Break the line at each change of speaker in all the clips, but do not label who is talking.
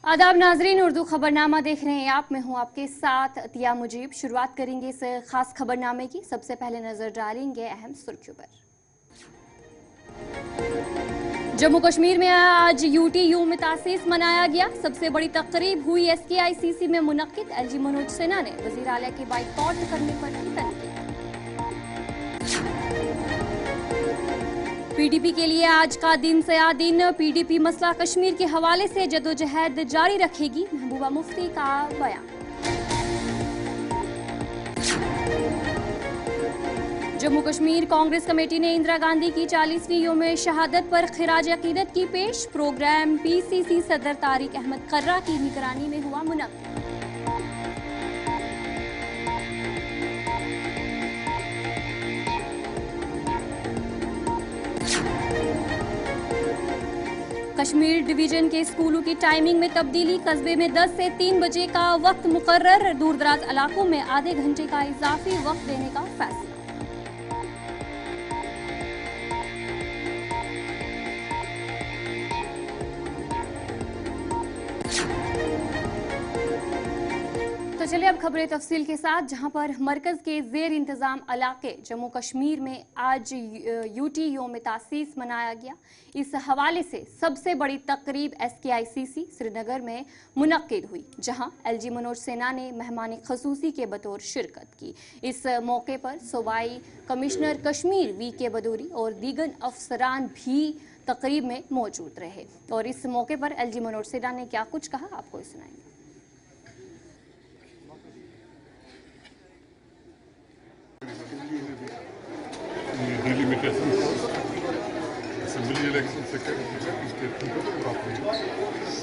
आदाब नाजरीन, उर्दू खबरनामा देख रहे हैं आप। मैं हूं आपके साथ अतिया मुजीब। शुरुआत करेंगे इस खास खबरनामे की। सबसे पहले नजर डालेंगे अहम सुर्खियों पर। जम्मू कश्मीर में आज UTU में तासीस मनाया गया। सबसे बड़ी तकरीब हुई SKICC में मुनक्किद। LG मनोज सिन्हा ने वजीर आला के बाइकआउट करने पर की तनकीद। PDP के लिए आज का दिन सया दिन। PDP मसला कश्मीर के हवाले से जदोजहद जारी रखेगी, महबूबा मुफ्ती का बयान। जम्मू कश्मीर कांग्रेस कमेटी ने इंदिरा गांधी की 40वीं यौम शहादत पर खिराज अकीदत की पेश। प्रोग्राम PCC सदर तारिक अहमद कर्रा की निगरानी में हुआ मुनक्किद। कश्मीर डिवीजन के स्कूलों की टाइमिंग में तब्दीली। कस्बे में 10 से 3 बजे का वक्त मुकर्रर। दूर दराज इलाकों में आधे घंटे का इजाफी वक्त देने का फैसला। तो चलिए अब खबरें तफसील के साथ, जहां पर मरकज के जेर इंतजाम इलाके जम्मू कश्मीर में आज UTU में तासीस मनाया गया। इस हवाले से सबसे बड़ी तकरीब SKICC श्रीनगर में मुनक्किद हुई, जहां LG मनोज सिन्हा ने मेहमान खसूसी के बतौर शिरकत की। इस मौके पर सूबाई कमिश्नर कश्मीर VK बदौरी और दीगर अफसरान भी तकरीब में मौजूद रहे। और इस मौके पर LG मनोज सिन्हा ने क्या कुछ कहा, आपको सुनाएंगे।
डिलिमिटेशन असेंबली इलेक्शन से स्टेट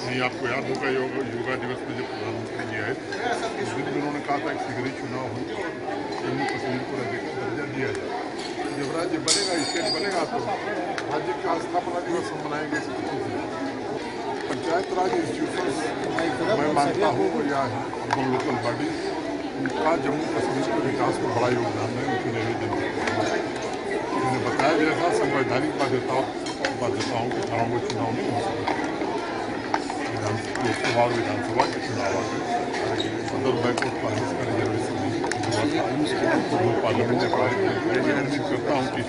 नहीं, आपको याद होगा योगा दिवस में जब प्रधानमंत्री जी आए उस दिन उन्होंने कहा था कि शीघ्र चुनाव हो, जम्मू कश्मीर को राज्य का दर्जा दिया जाए। जब राज्य बनेगा, स्टेट बनेगा, तो राज्य का स्थापना दिवस हम मनाएंगे। पंचायत राज इंस्टीट्यूशन मैं मानता हूँ या अर्बन लोकल बॉडी उनका जम्मू कश्मीर के विकास में बड़ा योगदान है। उनकी निवेदन मैंने बताया गया था, संवैधानिक बाध्यताओं के कारण वो चुनाव नहीं हो सकता। लोकसभा और विधानसभा के चुनाव आ गए, सदर बैकवर्ड क्लासेस का रिजर्वेशन नहीं पार्लियामेंट ने उम्मीद करता हूँ कि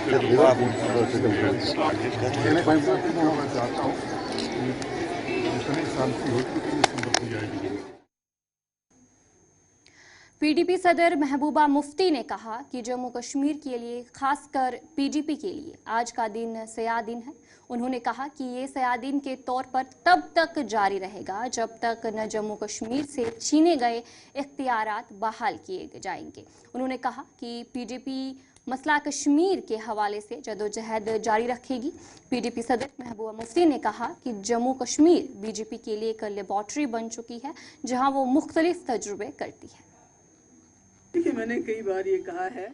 मैं चाहता हूँ जितनी शांति होगी उतनी समृद्धि आएगी।
PDP सदर महबूबा मुफ्ती ने कहा कि जम्मू कश्मीर के लिए, खासकर PDP के लिए आज का दिन सया दिन है। उन्होंने कहा कि ये सया दिन के तौर पर तब तक जारी रहेगा जब तक न जम्मू कश्मीर से छीने गए इख्तियारात बहाल किए जाएंगे। उन्होंने कहा कि PDP मसला कश्मीर के हवाले से जदोजहद जारी रखेगी। PDP सदर महबूबा मुफ्ती ने कहा कि जम्मू कश्मीर BJP के लिए एक लेबॉर्ट्री बन चुकी है, जहां वो मुख्तलिफ तजुर्बे करती है।
देखिए, मैंने कई बार ये कहा है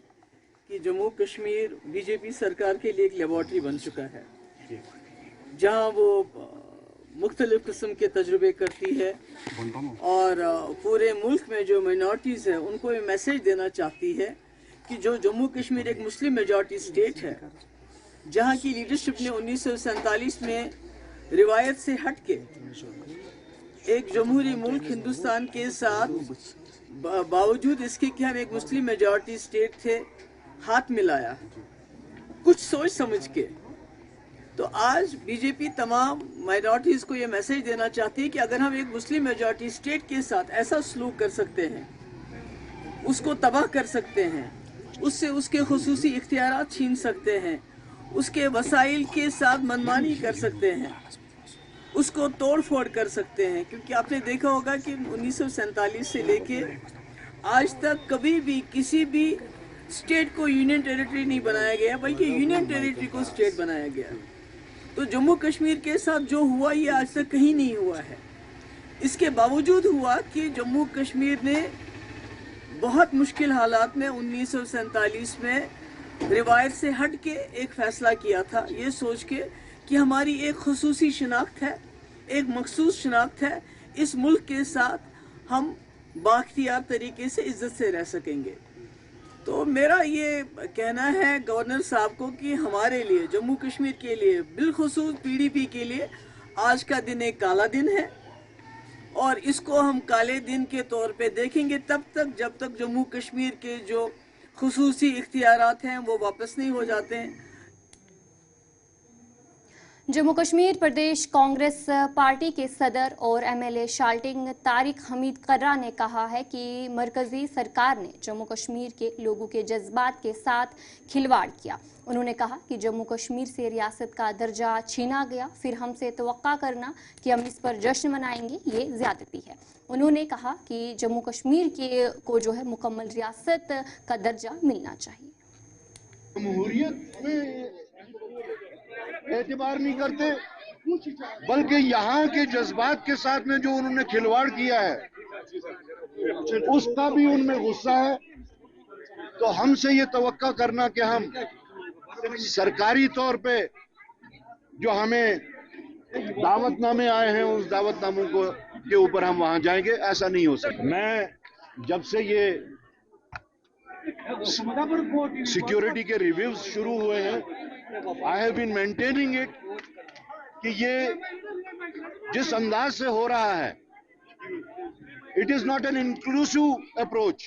कि जम्मू कश्मीर BJP सरकार के लिए एक लेबॉर्ट्री बन चुका है, जहां वो मुख्तलिफ किस्म के तजुर्बे करती है और पूरे मुल्क में जो माइनॉरिटीज़ है उनको ये मैसेज देना चाहती है कि जो जम्मू कश्मीर एक मुस्लिम मेजॉरिटी स्टेट है, जहां की लीडरशिप ने 1947 में रिवायत से हट के एक जमहूरी मुल्क हिंदुस्तान के साथ बावजूद इसके कि हम एक मुस्लिम मेजॉरिटी स्टेट थे, हाथ मिलाया कुछ सोच समझ के। तो आज BJP तमाम माइनॉरिटीज़ को ये मैसेज देना चाहती है कि अगर हम एक मुस्लिम मेजॉरिटी स्टेट के साथ ऐसा सलूक कर सकते हैं, उसको तबाह कर सकते हैं, उससे उसके खुसूसी इख्तियारात छीन सकते हैं, उसके वसाइल के साथ मनमानी कर सकते हैं, उसको तोड़ फोड़ कर सकते हैं। क्योंकि आपने देखा होगा कि 1947 से लेके आज तक कभी भी किसी भी स्टेट को यूनियन टेरिटरी नहीं बनाया गया, बल्कि यूनियन टेरिटरी को स्टेट बनाया गया। तो जम्मू कश्मीर के साथ जो हुआ ये आज तक कहीं नहीं हुआ है। इसके बावजूद हुआ कि जम्मू कश्मीर ने बहुत मुश्किल हालात में 1947 में रिवायत से हट के एक फ़ैसला किया था, ये सोच के कि हमारी एक खुसूसी शनाख्त है, एक मखसूस शनाख्त है, इस मुल्क के साथ हम बाख्तियार तरीके से इज्जत से रह सकेंगे। तो मेरा ये कहना है गवर्नर साहब को कि हमारे लिए, जम्मू कश्मीर के लिए, बिलखुसूस PDP के लिए आज का दिन एक काला दिन है और इसको हम काले दिन के तौर पे देखेंगे तब तक जब तक जम्मू कश्मीर के जो खुसूसी इख्तियारात हैं वो वापस नहीं हो जाते हैं।
जम्मू कश्मीर प्रदेश कांग्रेस पार्टी के सदर और एमएलए शाल्टिंग तारिक हमीद कर्रा ने कहा है कि मरकजी सरकार ने जम्मू कश्मीर के लोगों के जज्बात के साथ खिलवाड़ किया। उन्होंने कहा कि जम्मू कश्मीर से रियासत का दर्जा छीना गया, फिर हमसे तवक्का करना कि हम इस पर जश्न मनाएंगे, ये ज्यादती है। उन्होंने कहा कि जम्मू कश्मीर को जो है मुकम्मल रियासत का दर्जा मिलना चाहिए।
जमहूरियत में एतबार नहीं करते, बल्कि यहाँ के जज्बात के साथ में जो उन्होंने खिलवाड़ किया है उसका भी उनमें गुस्सा है। तो हमसे ये तवक्का करना कि हम सरकारी तौर पे जो हमें दावतनामे आए हैं उस दावतनामों को के ऊपर हम वहां जाएंगे, ऐसा नहीं हो सकता। मैं जब से ये सिक्योरिटी के रिव्यूज शुरू हुए हैं, I have been maintaining it कि ये जिस अंदाज से हो रहा है, it is not an inclusive approach,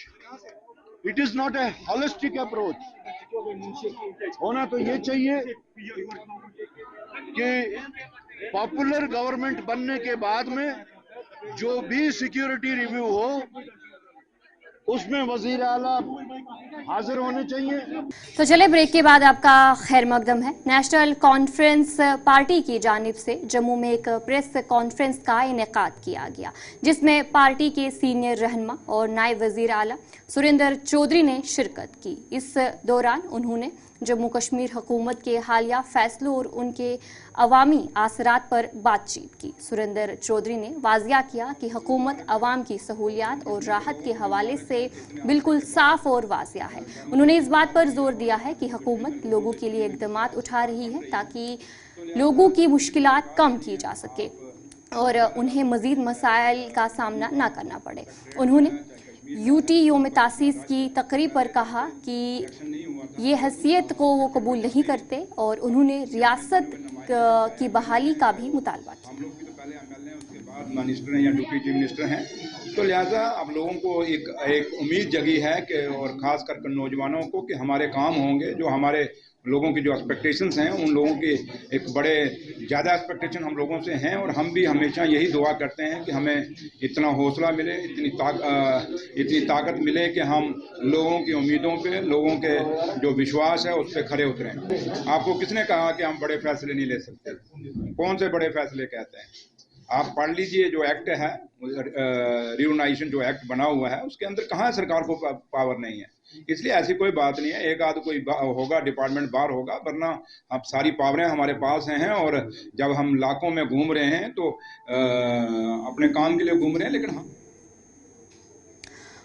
it is not a holistic approach. होना तो ये चाहिए कि पॉपुलर गवर्नमेंट बनने के बाद में जो भी सिक्योरिटी रिव्यू हो उसमें वजीर आला हाजिर होने चाहिए।
तो चले ब्रेक के बाद आपका खैर मकदम है। नेशनल कॉन्फ्रेंस पार्टी की जानिब से जम्मू में एक प्रेस कॉन्फ्रेंस का इनेकाद किया गया, जिसमें पार्टी के सीनियर रहनुमा और नायब वजीर आला सुरेंद्र चौधरी ने शिरकत की। इस दौरान उन्होंने जम्मू कश्मीर हुकूमत के हालिया फैसलों और उनके अवामी आसरात पर बातचीत की। सुरेंद्र चौधरी ने वाजिया किया कि हुकूमत अवाम की सहूलियात और राहत के हवाले से बिल्कुल साफ और वाजिया है। उन्होंने इस बात पर जोर दिया है कि हुकूमत लोगों के लिए इक़दामात उठा रही है ताकि लोगों की मुश्किलात कम की जा सके और उन्हें मज़ीद मसाइल का सामना ना करना पड़े। उन्होंने यूटी योम तासीस की तकरीब पर कहा कि ये हैसियत को वो कबूल नहीं करते और उन्होंने रियासत की बहाली का भी मुतालबा किया।
हम लोग की तो पहले एमएलए, उसके बाद मिनिस्टर हैं या डिप्टी चीफ मिनिस्टर हैं, तो लिहाजा हम लोगों को एक उम्मीद जगी है कि और ख़ास कर नौजवानों को कि हमारे काम होंगे, जो हमारे लोगों की जो एक्सपेक्टेशंस हैं उन लोगों के एक बड़े ज़्यादा एक्सपेक्टेशन हम लोगों से हैं और हम भी हमेशा यही दुआ करते हैं कि हमें इतना हौसला मिले, इतनी ताकत मिले कि हम लोगों की उम्मीदों पे, लोगों के जो विश्वास है उस पर खरे उतरें। आपको किसने कहा कि हम बड़े फैसले नहीं ले सकते? कौन से बड़े फैसले कहते हैं? आप पढ़ लीजिए जो एक्ट है, रियूनाइजेशन जो एक्ट बना हुआ है, उसके अंदर कहाँ सरकार को पावर नहीं है। इसलिए ऐसी कोई बात नहीं है, एक आध कोई होगा डिपार्टमेंट बाहर होगा, वरना अब सारी पावरें हमारे पास हैं। और जब हम इलाकों में घूम रहे हैं तो अपने काम के लिए घूम रहे हैं, लेकिन हाँ।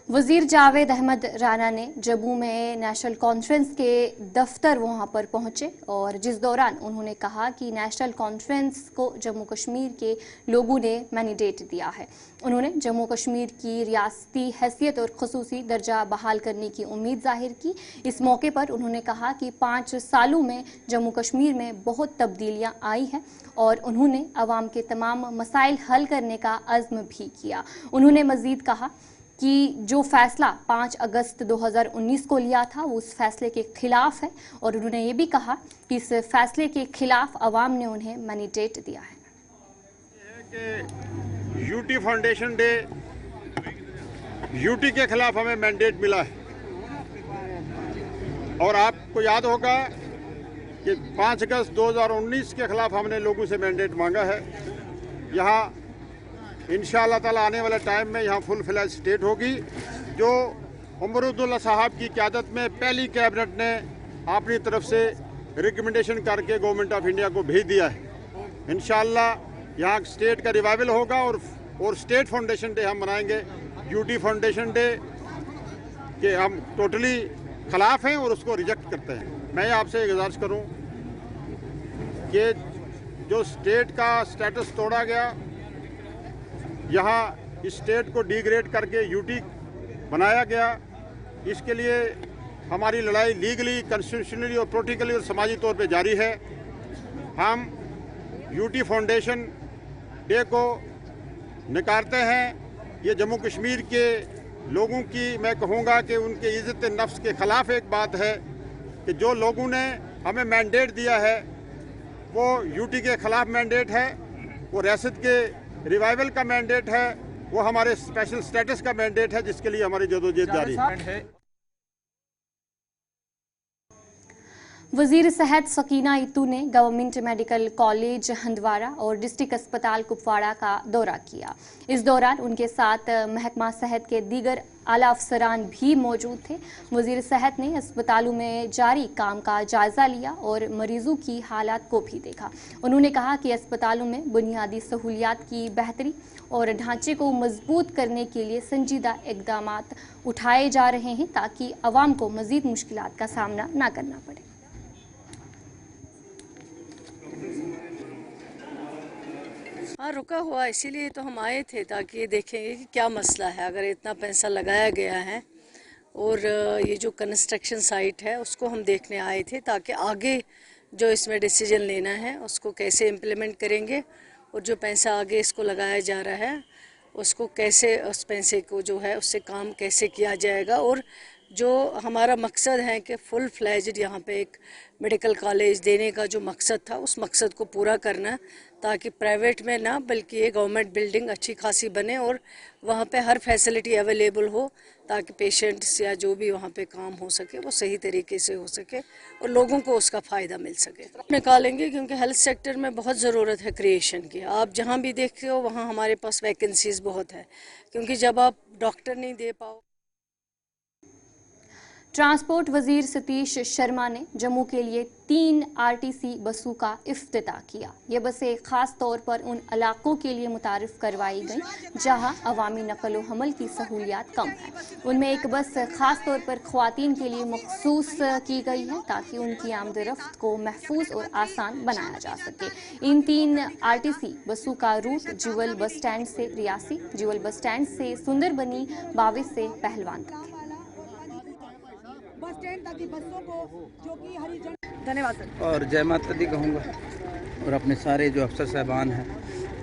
वजीर जावेद अहमद राना ने जम्मू में नेशनल कॉन्फ्रेंस के दफ्तर वहां पर पहुंचे और जिस दौरान उन्होंने कहा कि नेशनल कॉन्फ्रेंस को जम्मू कश्मीर के लोगों ने मैंडेट दिया है। उन्होंने जम्मू कश्मीर की रियासती हैसियत और खसूसी दर्जा बहाल करने की उम्मीद जाहिर की। इस मौके पर उन्होंने कहा कि 5 सालों में जम्मू कश्मीर में बहुत तब्दीलियां आई हैं और उन्होंने अवाम के तमाम मसाइल हल करने का अज़्म भी किया। उन्होंने मज़ीद कहा कि जो फैसला 5 अगस्त 2019 को लिया था वो उस फैसले के खिलाफ है और उन्होंने ये भी कहा कि इस फैसले के खिलाफ अवाम ने उन्हें मैंडेट दिया है।
कि यूटी फाउंडेशन डे, यूटी के खिलाफ हमें मैंडेट मिला है और आपको याद होगा कि 5 अगस्त 2019 के खिलाफ हमने लोगों से मैंडेट मांगा है। यहाँ इंशाअल्लाह ताला आने वाले टाइम में यहाँ फुल फ्लैज स्टेट होगी, जो उमर अब्दुल्ला साहब की क़यादत में पहली कैबिनेट ने अपनी तरफ से रिकमेंडेशन करके गवर्नमेंट ऑफ इंडिया को भेज दिया है। इंशाअल्लाह यहाँ स्टेट का रिवाइवल होगा और स्टेट फाउंडेशन डे हम मनाएंगे। यूटी फाउंडेशन डे के हम टोटली खिलाफ हैं और उसको रिजेक्ट करते हैं। मैं आपसे गुजारिश करूँ कि जो स्टेट का स्टेटस तोड़ा गया, यहाँ इस स्टेट को डिग्रेड करके यूटी बनाया गया, इसके लिए हमारी लड़ाई लीगली, कॉन्स्टिट्यूशनली और पॉलिटिकली और समाजी तौर पे जारी है। हम यूटी फाउंडेशन डे को नकारते हैं। ये जम्मू कश्मीर के लोगों की मैं कहूँगा कि उनके इज़्ज़त नफ्स के ख़िलाफ़ एक बात है कि जो लोगों ने हमें मैंडेट दिया है वो यूटी के ख़िलाफ़ मैंडेट है, वो रियासत के रिवाइवल का मैंडेट है, वो हमारे स्पेशल स्टेटस का मैंडेट है जिसके लिए हमारी जदोजहद जारी है।
वजीर सेहत सकीना इतू ने गवर्नमेंट मेडिकल कॉलेज हंदवाड़ा और डिस्ट्रिक्ट अस्पताल कुपवाड़ा का दौरा किया। इस दौरान उनके साथ महकमा सेहत के दीगर आला अफसरान भी मौजूद थे। वजीर सेहत ने अस्पतालों में जारी काम का जायजा लिया और मरीजों की हालात को भी देखा। उन्होंने कहा कि अस्पतालों में बुनियादी सहूलियात की बेहतरी और ढांचे को मजबूत करने के लिए संजीदा इकदाम उठाए जा रहे हैं ताकि अवाम को मजीद मुश्किलात का सामना न करना पड़े।
हाँ, रुका हुआ इसीलिए तो हम आए थे ताकि ये देखेंगे कि क्या मसला है। अगर इतना पैसा लगाया गया है और ये जो कंस्ट्रक्शन साइट है उसको हम देखने आए थे ताकि आगे जो इसमें डिसीजन लेना है उसको कैसे इम्प्लीमेंट करेंगे और जो पैसा आगे इसको लगाया जा रहा है उसको कैसे, उस पैसे को जो है उससे काम कैसे किया जाएगा। और जो हमारा मकसद है कि फुल फ्लैज्ड यहाँ पे एक मेडिकल कॉलेज देने का जो मकसद था उस मकसद को पूरा करना, ताकि प्राइवेट में ना बल्कि ये गवर्नमेंट बिल्डिंग अच्छी खासी बने और वहाँ पे हर फैसिलिटी अवेलेबल हो ताकि पेशेंट्स या जो भी वहाँ पे काम हो सके वो सही तरीके से हो सके और लोगों को उसका फ़ायदा मिल सके। निकालेंगे क्योंकि हेल्थ सेक्टर में बहुत ज़रूरत है क्रिएशन की। आप जहाँ भी देखते हो वहाँ हमारे पास वैकेंसीज़ बहुत है, क्योंकि जब आप डॉक्टर नहीं दे पाओ।
ट्रांसपोर्ट वजीर सतीश शर्मा ने जम्मू के लिए 3 आरटीसी बसों का इफ्तिताह किया। ये बसें खास तौर पर उन इलाकों के लिए मुतारिफ करवाई गई जहां अवामी नकल व हमल की सहूलियात कम है। उनमें एक बस खास तौर पर ख्वातीन के लिए मखसूस की गई है ताकि उनकी आमद-ओ-रफ्त को महफूज और आसान बनाया जा सके। इन 3 आरटीसी बसों का रूट जिवल बस स्टैंड से रियासी, जिवल बस स्टैंड से सुंदरबनी, बाविस से पहलवान तक।
धन्यवाद सर।
और जय माता दी कहूँगा और अपने सारे जो अफसर साहबान हैं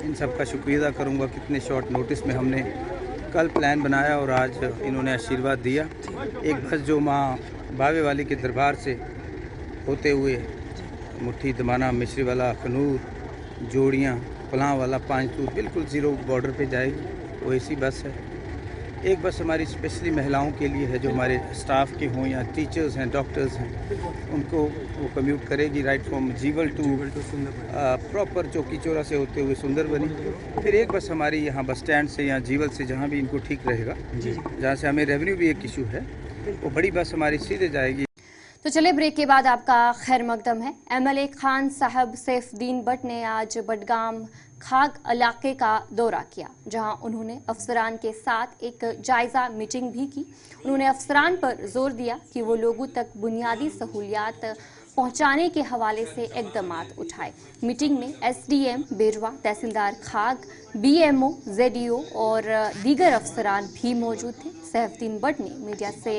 इन सब का शुक्रिया अदा करूँगा। कितने शॉर्ट नोटिस में हमने कल प्लान बनाया और आज इन्होंने आशीर्वाद दिया। एक बस जो माँ बावे वाली के दरबार से होते हुए मुट्ठी, दमाना, मिश्री वाला, खनूर, जोड़ियाँ, पलां वाला, पांचतूर बिल्कुल ज़ीरो बॉर्डर पे जाएगी, वो ऐसी बस है। एक बस हमारी स्पेशली महिलाओं के लिए है जो हमारे स्टाफ के हों या टीचर्स हैं, डॉक्टर्स हैं, उनको वो कम्यूट करेगी राइट फ्रॉम जीवल टू प्रॉपर चौकी चौरा से होते हुए सुंदरबनी। फिर एक बस हमारी यहाँ बस स्टैंड से या जीवल से जहाँ भी इनको ठीक रहेगा, जहाँ से हमें रेवेन्यू भी एक इशू है, वो बड़ी बस हमारी सीधे जाएगी।
तो चले ब्रेक के बाद आपका खैर मकदम है। एमएलए खान साहब सैफुद्दीन भट्ट ने आज बडगाम खाग इलाके का दौरा किया, जहां उन्होंने अफसरान के साथ एक जायजा मीटिंग भी की। उन्होंने अफसरान पर जोर दिया कि वो लोगों तक बुनियादी सहूलियात पहुंचाने के हवाले से इकदाम उठाए। मीटिंग में एसडीएम बेरवा, तहसीलदार खाग, बीएमओ, जेडीओ और दीगर अफसरान भी मौजूद थे। सैफुद्दीन भट्ट ने मीडिया से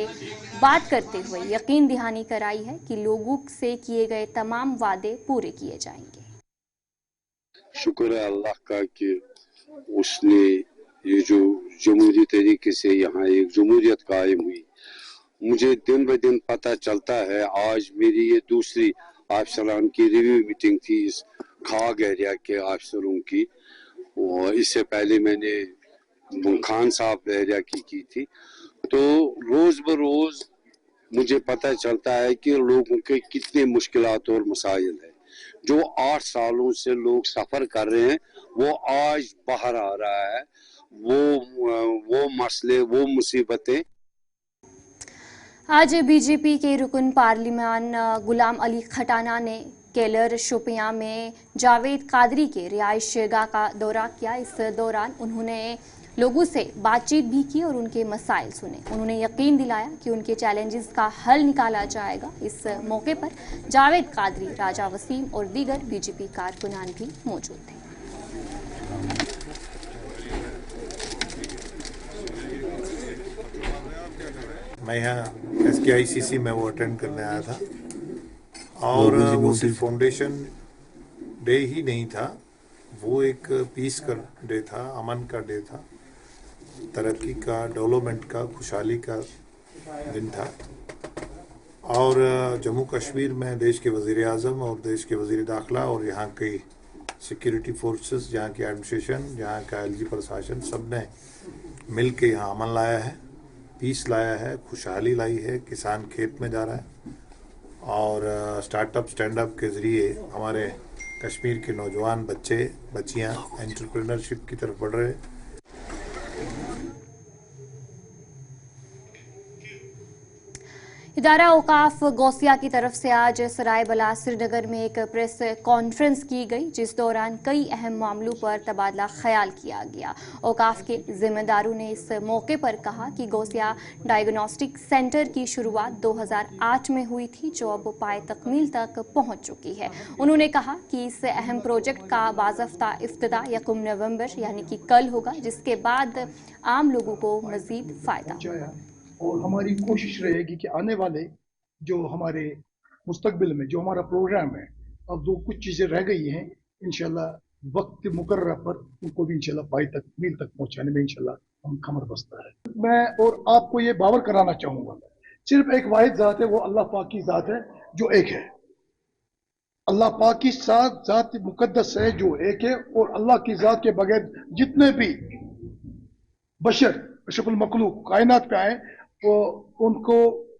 बात करते हुए यकीन दहानी कराई है कि लोगों से किए गए तमाम वादे पूरे किए जाएंगे।
शुक्र है अल्लाह का कि उसने ये जो जमहूरी तरीके से यहाँ एक जमहूरियत कायम हुई। मुझे दिन ब दिन पता चलता है, आज मेरी ये दूसरी अफसरान की रिव्यू मीटिंग थी इस खाग एरिया के अफसरों की, और इससे पहले मैंने खान साहब एरिया की थी। तो रोज बरोज मुझे पता चलता है कि लोगों के कितने मुश्किलात और मसाइल है। जो 8 सालों से लोग सफर कर रहे हैं वो आज बाहर आ रहा है, वो मसले, वो मुसीबतें।
आज बीजेपी के रुकन पार्लिमान गुलाम अली खटाना ने केलर शोपियां में जावेद कादरी के रिहायशगाह का दौरा किया। इस दौरान उन्होंने लोगों से बातचीत भी की और उनके मसाइल सुने। उन्होंने यकीन दिलाया कि उनके चैलेंजेस का हल निकाला जाएगा। इस मौके पर जावेद कादरी, राजा वसीम और दीगर बीजेपी कारकुनान भी मौजूद थे।
मैं यहाँ SKICC में वो अटेंड करने आया था और वो सिर्फ फाउंडेशन डे ही नहीं था, वो एक पीस का डे था, अमन का डे था, तरक्की का, डेवलपमेंट का, खुशहाली का दिन था। और जम्मू कश्मीर में देश के वज़ीर आज़म और देश के वज़ीर दाखिला और यहाँ की सिक्योरिटी फोर्सेस, यहाँ की एडमिनिस्ट्रेशन, यहाँ का LG प्रशासन, सब ने मिल के यहाँ अमन लाया है, पीस लाया है, खुशहाली लाई है। किसान खेत में जा रहा है और स्टार्टअप स्टैंड अप के ज़रिए हमारे कश्मीर के नौजवान बच्चे बच्चियाँ एंटरप्रेन्योरशिप की तरफ बढ़ रहे हैं।
इदारा औकाफ गौसिया की तरफ से आज सराय बला श्रीनगर में एक प्रेस कॉन्फ्रेंस की गई, जिस दौरान कई अहम मामलों पर तबादला ख्याल किया गया। औकाफ के जिम्मेदारों ने इस मौके पर कहा कि गौसिया डायग्नोस्टिक सेंटर की शुरुआत 2008 में हुई थी, जो अब पाए तकमील तक पहुंच चुकी है। उन्होंने कहा कि इस अहम प्रोजेक्ट का बाज़ाफ्ता इफ्तिताह 1 नवंबर यानी कि कल होगा, जिसके बाद आम लोगों को मज़ीद फ़ायदा होगा।
और हमारी कोशिश रहेगी कि आने वाले जो हमारे मुस्तकबिल में जो हमारा प्रोग्राम है, अब दो कुछ चीज़ें रह गई हैं, इंशाल्लाह वक्त मुकर्रर पर उनको भी इंशाल्लाह पाई तक मील तक पहुंचाने में इंशाल्लाह हम कमर बस्ता है। मैं और आपको ये बावर कराना चाहूँगा, सिर्फ एक वाहिद ज़ात है, वो अल्लाह पाक की ज़ात है जो एक है। अल्लाह पाक की ज़ात मुकद्दस है जो एक है, और अल्लाह की ज़ात के बगैर जितने भी बशर अशरफुल मखलूक कायनात पे आए, वो उनको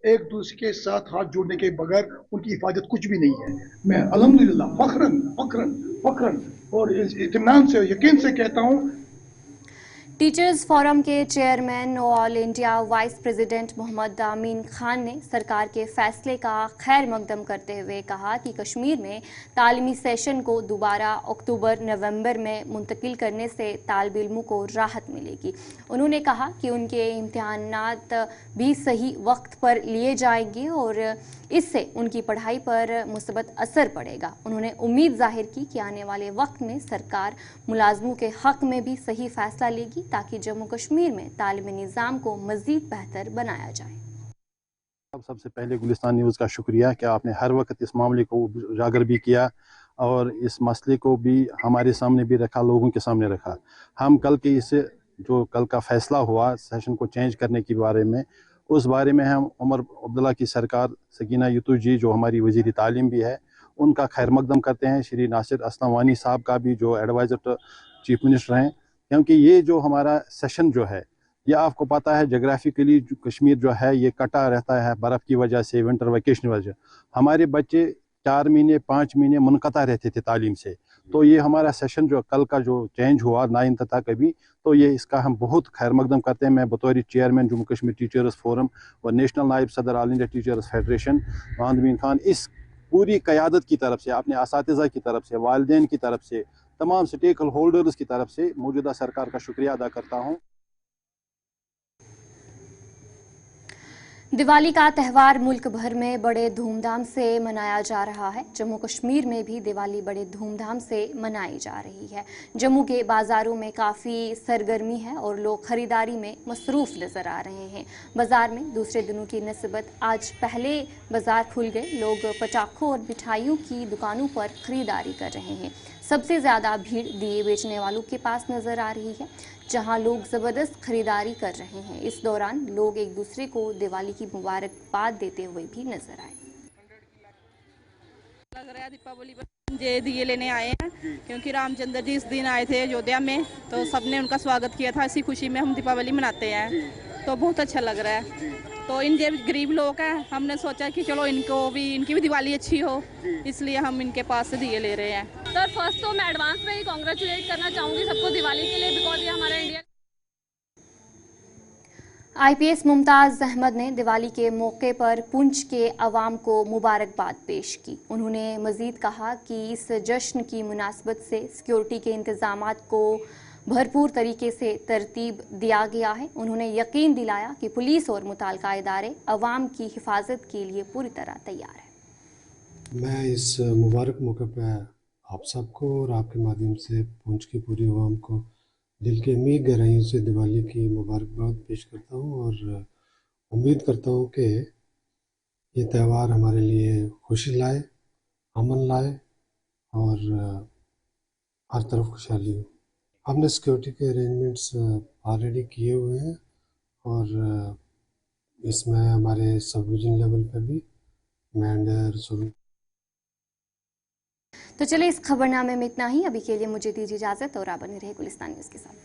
एक दूसरे के साथ हाथ जोड़ने के बगैर उनकी हिफाजत कुछ भी नहीं है। मैं अल्हम्दुलिल्लाह फख्रन और इत्मीनान से यकीन से कहता हूँ।
टीचर्स फोरम के चेयरमैन और all India vice president Mohammad Amin Khan ने सरकार के फैसले का खैर मकदम करते हुए कहा कि कश्मीर में तालीमी सेशन को दोबारा अक्टूबर-नवंबर में मुंतकिल करने से तालिब इल्मों को राहत मिलेगी। उन्होंने कहा कि उनके इम्तिहानात भी सही वक्त पर लिए जाएंगे और इससे उनकी पढ़ाई पर मुस्बत असर पड़ेगा। उन्होंने उम्मीद जाहिर की कि आने वाले वक्त में सरकार मुलाजमों के हक में भी सही फैसला लेगी, ताकि जम्मू कश्मीर में तालीमी निज़ाम को मज़ीद बेहतर बनाया जाए।
सबसे पहले गुलिस्तान न्यूज़ का शुक्रिया कि आपने हर वक्त इस मामले को उजागर भी किया और इस मसले को भी हमारे सामने भी रखा, लोगों के सामने रखा। हम कल के इस जो कल का फैसला हुआ सेशन को चेंज करने के बारे में, उस बारे में हम उमर अब्दुल्ला की सरकार सकीना यतू जी जो हमारी वज़ीर तालीम भी है, उनका खैर मकदम करते हैं। श्री नासिर असलम वानी साहब का भी जो एडवाइज़र टू चीफ मिनिस्टर हैं, क्योंकि ये जो हमारा सेशन जो है, ये आपको पता है जोग्राफिकली कश्मीर जो है ये कटा रहता है बर्फ़ की वजह से, विंटर वेकेशन की वजह। हमारे बच्चे 4 महीने 5 महीने मुनक़ता रहते थे तालीम से। तो ये हमारा सेशन जो कल का जो चेंज हुआ 9 तक कभी, तो ये इसका हम बहुत खैर मकदम करते हैं। मैं बतौर chairman Jammu Kashmir teachers forum और नेशनल नायब सदर all India teachers federation Mohammad Amin Khan, इस पूरी क़यादत की तरफ से, अपने असातिज़ा की तरफ से, वालिदैन की तरफ से, तमाम स्टेक होल्डर्स की तरफ से मौजूदा सरकार का शुक्रिया अदा करता हूँ।
दिवाली का त्यौहार मुल्क भर में बड़े धूमधाम से मनाया जा रहा है। जम्मू कश्मीर में भी दिवाली बड़े धूमधाम से मनाई जा रही है। जम्मू के बाज़ारों में काफ़ी सरगर्मी है और लोग ख़रीदारी में मसरूफ़ नज़र आ रहे हैं। बाज़ार में दूसरे दिनों की निस्बत आज पहले बाज़ार खुल गए। लोग पटाखों और मिठाइयों की दुकानों पर ख़रीदारी कर रहे हैं। सबसे ज़्यादा भीड़ दिए बेचने वालों के पास नज़र आ रही है, जहां लोग ज़बरदस्त खरीदारी कर रहे हैं। इस दौरान लोग एक दूसरे को दिवाली की मुबारकबाद देते हुए भी नजर आए।
लग रहा है दीपावली पर ये दिए लेने आए हैं, क्योंकि रामचंद्र जी इस दिन आए थे अयोध्या में, तो सबने उनका स्वागत किया था। इसी खुशी में हम दीपावली मनाते हैं, तो बहुत अच्छा लग रहा है। तो इनके गरीब लोग हैं, हमने सोचा कि चलो इनकी भी दिवाली अच्छी हो, इसलिए हम इनके पास से दिए ले रहे हैं।
सर फर्स्ट तो मैं एडवांस में ही कॉन्ग्रेचुलेट करना चाहूँगी सबको दिवाली के लिए, बिकॉज ये हमारा इंडिया।
IPS मुमताज़ अहमद ने दिवाली के मौके पर पुंछ के अवाम को मुबारकबाद पेश की। उन्होंने मज़ीद कहा कि इस जश्न की मुनासबत से सिक्योरिटी के इंतज़ामात को भरपूर तरीके से तरतीब दिया गया है। उन्होंने यकीन दिलाया कि पुलिस और मुताल्लिका इदारे अवाम की हिफाजत के लिए पूरी तरह तैयार है।
मैं इस मुबारक मौके पर आप सबको और आपके माध्यम से पुंछ की पूरी अवाम को दिल के अमीर गहराइयों से दिवाली की मुबारकबाद पेश करता हूँ और उम्मीद करता हूँ कि ये त्यौहार हमारे लिए खुशी लाए, अमन लाए और हर तरफ खुशहाली हो। हमने सिक्योरिटी के अरेंजमेंट्स ऑलरेडी किए हुए हैं और इसमें हमारे सब डिवीजन लेवल पर भी कमांडर शुरू।
तो चलिए इस खबरनामे में इतना ही। अभी के लिए मुझे दीजिए इजाजत और आप बने रहे गुलिस्तान न्यूज़ के साथ।